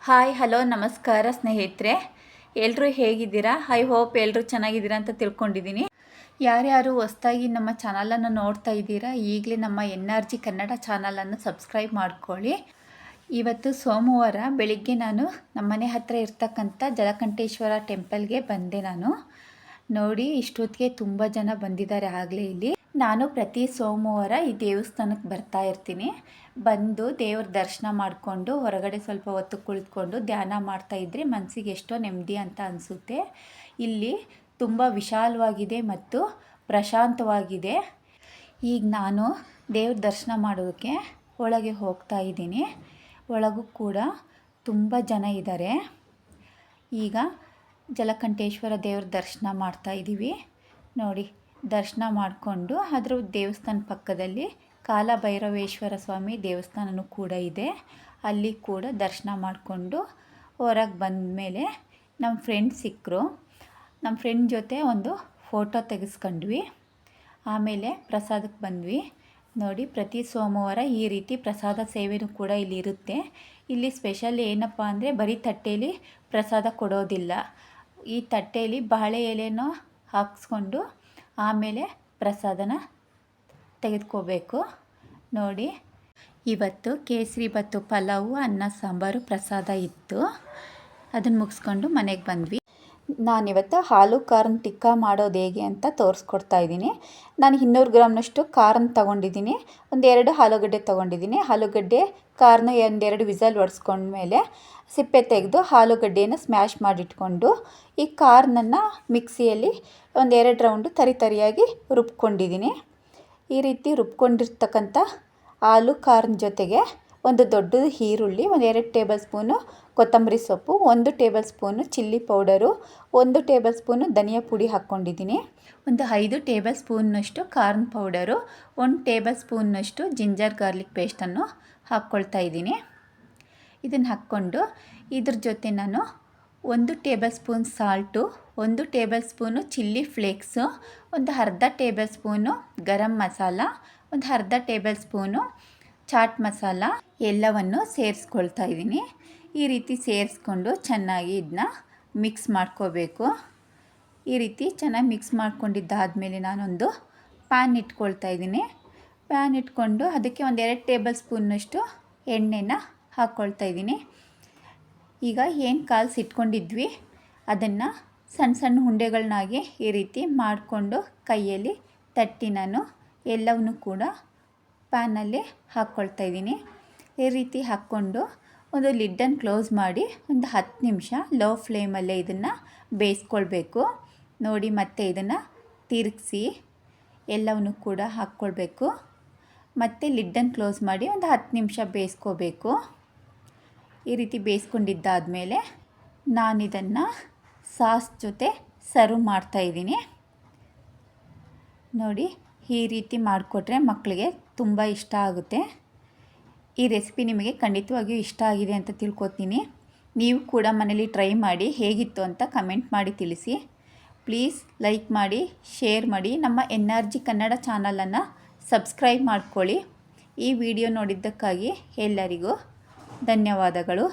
Hi hello ನಮಸ್ಕಾರ ಸ್ನೇಹಿತರೆ, ಎಲ್ಲರೂ ಹೇಗಿದ್ದೀರಾ? ಐ ಹೋಪ್ ಎಲ್ಲರೂ ಚೆನ್ನಾಗಿದ್ದೀರಾ ಅಂತ ತಿಳ್ಕೊಂಡಿದ್ದೀನಿ. ಯಾರ್ಯಾರು ಹೊಸದಾಗಿ ನಮ್ಮ ಚಾನಲನ್ನು ನೋಡ್ತಾ ಇದ್ದೀರಾ, ಈಗಲೇ ನಮ್ಮ NRG ಕನ್ನಡ ಚಾನಲನ್ನು ಸಬ್ಸ್ಕ್ರೈಬ್ ಮಾಡ್ಕೊಳ್ಳಿ. ಇವತ್ತು ಸೋಮವಾರ ಬೆಳಿಗ್ಗೆ ನಾನು ನಮ್ಮನೆ ಹತ್ತಿರ ಇರ್ತಕ್ಕಂಥ ಜಲಕಂಠೇಶ್ವರ ಟೆಂಪಲ್ಗೆ ಬಂದೆ. ನಾನು ನೋಡಿ ಇಷ್ಟೊತ್ತಿಗೆ ತುಂಬ ಜನ ಬಂದಿದ್ದಾರೆ ಆಗಲೇ ಇಲ್ಲಿ. ನಾನು ಪ್ರತಿ ಸೋಮವಾರ ಈ ದೇವಸ್ಥಾನಕ್ಕೆ ಬರ್ತಾ ಇರ್ತೀನಿ. ಬಂದು ದೇವ್ರ ದರ್ಶನ ಮಾಡಿಕೊಂಡು ಹೊರಗಡೆ ಸ್ವಲ್ಪ ಹೊತ್ತು ಕುಳಿತುಕೊಂಡು ಧ್ಯಾನ ಮಾಡ್ತಾಯಿದ್ರೆ ಮನಸ್ಸಿಗೆ ಎಷ್ಟೋ ನೆಮ್ಮದಿ ಅಂತ ಅನಿಸುತ್ತೆ. ಇಲ್ಲಿ ತುಂಬ ವಿಶಾಲವಾಗಿದೆ ಮತ್ತು ಪ್ರಶಾಂತವಾಗಿದೆ. ಈಗ ನಾನು ದೇವ್ರ ದರ್ಶನ ಮಾಡೋದಕ್ಕೆ ಒಳಗೆ ಹೋಗ್ತಾ ಇದ್ದೀನಿ. ಒಳಗೂ ಕೂಡ ತುಂಬ ಜನ ಇದ್ದಾರೆ. ಈಗ ಜಲಕಂಠೇಶ್ವರ ದೇವ್ರ ದರ್ಶನ ಮಾಡ್ತಾ ಇದ್ದೀವಿ. ನೋಡಿ, ದರ್ಶನ ಮಾಡಿಕೊಂಡು ಅದರ ದೇವಸ್ಥಾನ ಪಕ್ಕದಲ್ಲಿ ಕಾಲಭೈರವೇಶ್ವರ ಸ್ವಾಮಿ ದೇವಸ್ಥಾನವೂ ಕೂಡ ಇದೆ. ಅಲ್ಲಿ ಕೂಡ ದರ್ಶನ ಮಾಡಿಕೊಂಡು ಹೊರಗೆ ಬಂದ ಮೇಲೆ ನಮ್ಮ ಫ್ರೆಂಡ್ ಸಿಕ್ಕರು. ನಮ್ಮ ಫ್ರೆಂಡ್ ಜೊತೆ ಒಂದು ಫೋಟೋ ತೆಗೆಸ್ಕೊಂಡ್ವಿ. ಆಮೇಲೆ ಪ್ರಸಾದಕ್ಕೆ ಬಂದ್ವಿ. ನೋಡಿ, ಪ್ರತಿ ಸೋಮವಾರ ಈ ರೀತಿ ಪ್ರಸಾದ ಸೇವೆಯೂ ಕೂಡ ಇಲ್ಲಿ ಇರುತ್ತೆ. ಇಲ್ಲಿ ಸ್ಪೆಷಲ್ ಏನಪ್ಪ ಅಂದರೆ ಬರೀ ತಟ್ಟೆಯಲ್ಲಿ ಪ್ರಸಾದ ಕೊಡೋದಿಲ್ಲ. ಈ ತಟ್ಟೆಯಲ್ಲಿ ಬಾಳೆ ಎಲೆನೋ ಹಾಕಿಸ್ಕೊಂಡು ಆಮೇಲೆ ಪ್ರಸಾದನ ತೆಗೆದುಕೋಬೇಕು. ನೋಡಿ, ಇವತ್ತು ಕೇಸರಿ ಬಾತು, ಪಲಾವು, ಅನ್ನ ಸಾಂಬಾರು ಪ್ರಸಾದ ಇತ್ತು. ಅದನ್ನು ಮುಗಿಸ್ಕೊಂಡು ಮನೆಗೆ ಬಂದ್ವಿ. ನಾನಿವತ್ತು ಆಲೂ ಖಾರನ ಟಿಕ್ಕಾ ಮಾಡೋದು ಹೇಗೆ ಅಂತ ತೋರಿಸ್ಕೊಡ್ತಾ ಇದ್ದೀನಿ. ನಾನು 200 ಗ್ರಾಮ್ನಷ್ಟು ಖಾರನ ತೊಗೊಂಡಿದ್ದೀನಿ. ಒಂದೆರಡು ಆಲೂಗಡ್ಡೆ ತೊಗೊಂಡಿದ್ದೀನಿ. ಆಲೂಗಡ್ಡೆ ಖಾರನ ಒಂದೆರಡು ವಿಸಲ್ ಹೊಡೆಸ್ಕೊಂಡ್ಮೇಲೆ ಸಿಪ್ಪೆ ತೆಗೆದು ಆಲೂಗಡ್ಡೆಯನ್ನು ಸ್ಮ್ಯಾಶ್ ಮಾಡಿಟ್ಕೊಂಡು ಈ ಖಾರನನ್ನು ಮಿಕ್ಸಿಯಲ್ಲಿ ಒಂದೆರಡು ರೌಂಡು ತರಿಯಾಗಿ ರುಬ್ಕೊಂಡಿದ್ದೀನಿ. ಈ ರೀತಿ ರುಬ್ಕೊಂಡಿರ್ತಕ್ಕಂಥ ಆಲೂ ಖಾರನ ಜೊತೆಗೆ ಒಂದು ದೊಡ್ಡದು ಈರುಳ್ಳಿ, 1-2 ಟೇಬಲ್ ಸ್ಪೂನು ಕೊತ್ತಂಬರಿ ಸೊಪ್ಪು, 1 tablespoon chilli powder, 1 tablespoon ಧನಿಯಾ ಪುಡಿ ಹಾಕ್ಕೊಂಡಿದ್ದೀನಿ. ಒಂದು 5 ಟೇಬಲ್ ಸ್ಪೂನ್ನಷ್ಟು ಕಾರ್ನ್ ಪೌಡರು, 1 ಟೇಬಲ್ ಸ್ಪೂನ್ನಷ್ಟು ಜಿಂಜರ್ ಗಾರ್ಲಿಕ್ ಪೇಸ್ಟನ್ನು ಹಾಕ್ಕೊಳ್ತಾ ಇದ್ದೀನಿ. ಇದನ್ನು ಹಾಕ್ಕೊಂಡು ಇದ್ರ ಜೊತೆ ನಾನು 1 tablespoon salt, 1 tablespoon chilli flakes, ಒಂದು ಅರ್ಧ ಟೇಬಲ್ ಸ್ಪೂನು ಗರಂ ಮಸಾಲ, ಒಂದು ಅರ್ಧ ಟೇಬಲ್ ಸ್ಪೂನು ಚಾಟ್ ಮಸಾಲ ಎಲ್ಲವನ್ನು ಸೇರಿಸ್ಕೊಳ್ತಾ ಇದ್ದೀನಿ. ಈ ರೀತಿ ಸೇರಿಸ್ಕೊಂಡು ಚೆನ್ನಾಗಿ ಇದನ್ನ ಮಿಕ್ಸ್ ಮಾಡ್ಕೋಬೇಕು. ಈ ರೀತಿ ಚೆನ್ನಾಗಿ ಮಿಕ್ಸ್ ಮಾಡ್ಕೊಂಡಿದ್ದಾದಮೇಲೆ ನಾನೊಂದು ಪ್ಯಾನ್ ಇಟ್ಕೊಳ್ತಾ ಇದ್ದೀನಿ. ಪ್ಯಾನ್ ಇಟ್ಕೊಂಡು ಅದಕ್ಕೆ 1-2 ಟೇಬಲ್ ಸ್ಪೂನ್ನಷ್ಟು ಎಣ್ಣೆನ ಹಾಕ್ಕೊಳ್ತಾ ಇದ್ದೀನಿ. ಈಗ ಏನು ಕಾಲ್ಸಿಟ್ಕೊಂಡಿದ್ವಿ ಅದನ್ನು ಸಣ್ಣ ಸಣ್ಣ ಉಂಡೆಗಳನ್ನಾಗಿ ಈ ರೀತಿ ಮಾಡಿಕೊಂಡು ಕೈಯಲ್ಲಿ ತಟ್ಟಿ ನಾನು ಎಲ್ಲವನ್ನೂ ಕೂಡ ಪ್ಯಾನಲ್ಲಿ ಹಾಕ್ಕೊಳ್ತಾ ಇದ್ದೀನಿ. ಈ ರೀತಿ ಹಾಕ್ಕೊಂಡು ಒಂದು ಲಿಡ್ಡನ್ನು ಕ್ಲೋಸ್ ಮಾಡಿ ಒಂದು 10 ನಿಮಿಷ ಲೋ ಫ್ಲೇಮಲ್ಲೇ ಇದನ್ನು ಬೇಯಿಸ್ಕೊಳ್ಬೇಕು. ನೋಡಿ, ಮತ್ತೆ ಇದನ್ನು ತಿರುಗಿಸಿ ಎಲ್ಲವನ್ನೂ ಕೂಡ ಹಾಕ್ಕೊಳ್ಬೇಕು. ಮತ್ತು ಲಿಡ್ಡನ್ನು ಕ್ಲೋಸ್ ಮಾಡಿ ಒಂದು 10 ನಿಮಿಷ ಬೇಯಿಸ್ಕೋಬೇಕು. ಈ ರೀತಿ ಬೇಯಿಸ್ಕೊಂಡಿದ್ದಾದಮೇಲೆ ನಾನಿದನ್ನು ಸಾಸ್ ಜೊತೆ ಸರ್ವ್ ಮಾಡ್ತಾಯಿದ್ದೀನಿ. ನೋಡಿ, ಈ ರೀತಿ ಮಾಡಿಕೊಟ್ರೆ ಮಕ್ಕಳಿಗೆ ತುಂಬ ಇಷ್ಟ ಆಗುತ್ತೆ. ಈ ರೆಸಿಪಿ ನಿಮಗೆ ಖಂಡಿತವಾಗಿಯೂ ಇಷ್ಟ ಆಗಿದೆ ಅಂತ ತಿಳ್ಕೊತೀನಿ. ನೀವು ಕೂಡ ಮನೇಲಿ ಟ್ರೈ ಮಾಡಿ ಹೇಗಿತ್ತು ಅಂತ ಕಮೆಂಟ್ ಮಾಡಿ ತಿಳಿಸಿ. ಪ್ಲೀಸ್ ಲೈಕ್ ಮಾಡಿ, ಶೇರ್ ಮಾಡಿ, ನಮ್ಮ NRG ಕನ್ನಡ ಚಾನಲನ್ನು ಸಬ್ಸ್ಕ್ರೈಬ್ ಮಾಡ್ಕೊಳ್ಳಿ. ಈ ವಿಡಿಯೋ ನೋಡಿದ್ದಕ್ಕಾಗಿ ಎಲ್ಲರಿಗೂ ಧನ್ಯವಾದಗಳು.